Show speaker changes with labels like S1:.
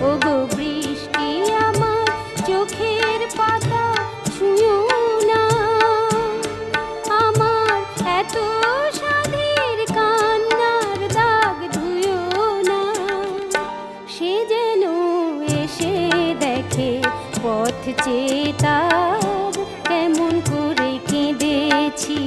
S1: ওগো বৃষ্টি আমার চোখের পাতা ছুঁয়ো না, আমার এত সাধের কান্নার দাগ ধুয়ো না। সে যেন এসে দেখে পথ চেয়ে তার কেমন করে কেঁদেছি।